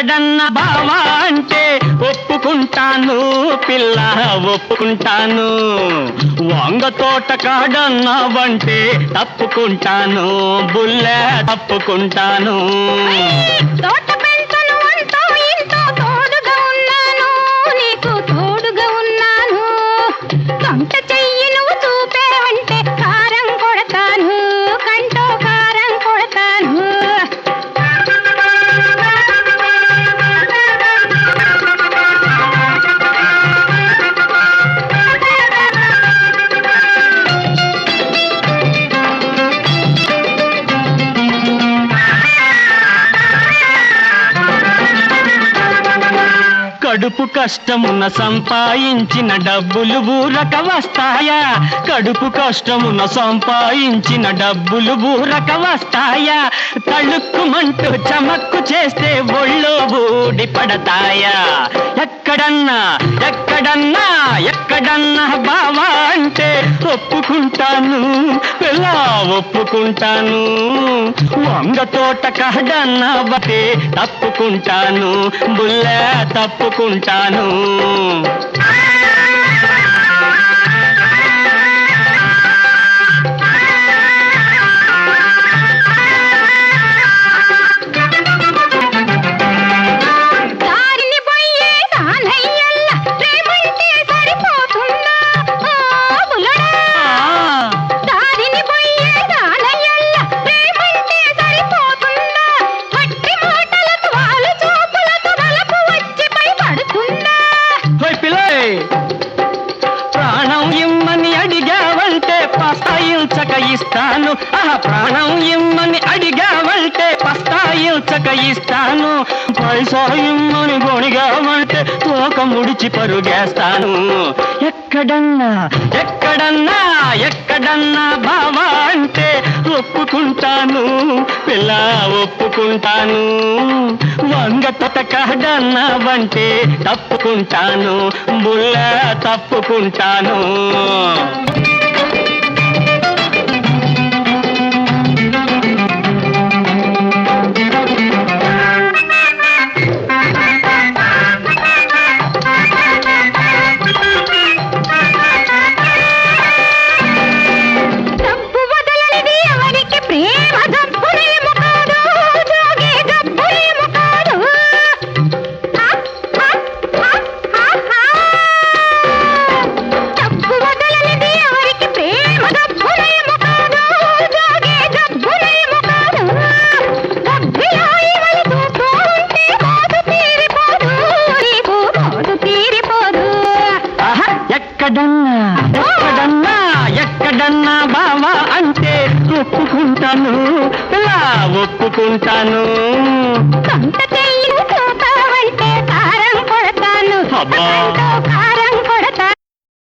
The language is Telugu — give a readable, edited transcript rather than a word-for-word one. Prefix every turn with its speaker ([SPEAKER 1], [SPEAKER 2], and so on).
[SPEAKER 1] ఎక్కడన్నా బావా అంటే ఒప్పుకుంటాను పిల్ల ఒప్పుకుంటాను. వంగ తోట కాడన్నావంటే తప్పుకుంటాను బుల్లె తప్పుకుంటాను.
[SPEAKER 2] తోట పెంచను అంటూ ఇంతో తోడుగా ఉన్నాను, నీకు తోడుగా ఉన్నాను. కంట చెయ్యి నువ్వు చూపేవంటే కారం కొడతాను, కంటో కారం కొడతాను.
[SPEAKER 1] కడుపు కష్టమున సంపాదించిన డబ్బులు ఊరక వస్తాయా? కడుపు కష్టమున సంపాదించిన డబ్బులు ఊరక వస్తాయా? తళుక్కుమంటూ చమక్కు చేస్తే ఒళ్ళో ఊడి పడతాయా? ఎక్కడన్నా ఎక్కడన్నా ఎక్కడన్నా బావా అంటే ఒప్పుకుంటాను పిల్ల ఒప్పుకుంటాను. వంగ తోట కాడన్నా బతే తప్పుకుంటాను బుల్లె తప్పుకుంటాను.
[SPEAKER 2] దారిని పోయే దానయ్యల్ల ప్రేమంటే సరిపోతుందా ఓ బుల్లడా? దారిని పోయే దానయ్యల్ల ప్రేమంటే సరిపోతుందా? వట్టి మాటలతో వాళ్ళు చూపులతో వలపు వచ్చి భయపడుతుందా?
[SPEAKER 1] ప్రాణం ఇమ్మని అడిగావంటే పస్తాయిల్చక ఇస్తాను. ప్రాణం ఇమ్మని అడిగావంటే పస్తాయిల్చక ఇస్తాను. పైసా ఇమ్మని గొడిగావంటే తోక ముడిచి పరుగేస్తాను. ఎక్కడన్నా ఎక్కడన్నా ఎక్కడన్నా బావా అంటే ఒప్పుకుంటాను పిల్ల ఒప్పుకుంటాను. వంగ తోట కాడన్నావంటే తప్పుకుంటాను బుల్లె తప్పుకుంటాను.
[SPEAKER 2] డబ్బు వదలనిది ఎవరికి ప్రేమ డబ్బులేమో కాదు, జోగే డబ్బులేమో కాదు. డబ్బు వదలనిది ఎవరికి ప్రేమ డబ్బులేమో కాదు, జోగే డబ్బులేమో కాదు. డబ్బిలా ఇవలి చూస్తూ ఉంటే మోదు తీరిపోదు, నీకు మోదు తీరిపోదు.
[SPEAKER 1] ఎక్కడన్నా ఎక్కడన్నా ఎక్కడన్నా బావా అంటే ఒప్పుకుంటాను ఇలా ఒప్పుకుంటాను.
[SPEAKER 2] కంట చెయ్యి చూపావంటే కారం కొడతాను,
[SPEAKER 1] అబ్బా.
[SPEAKER 2] కంటో కారం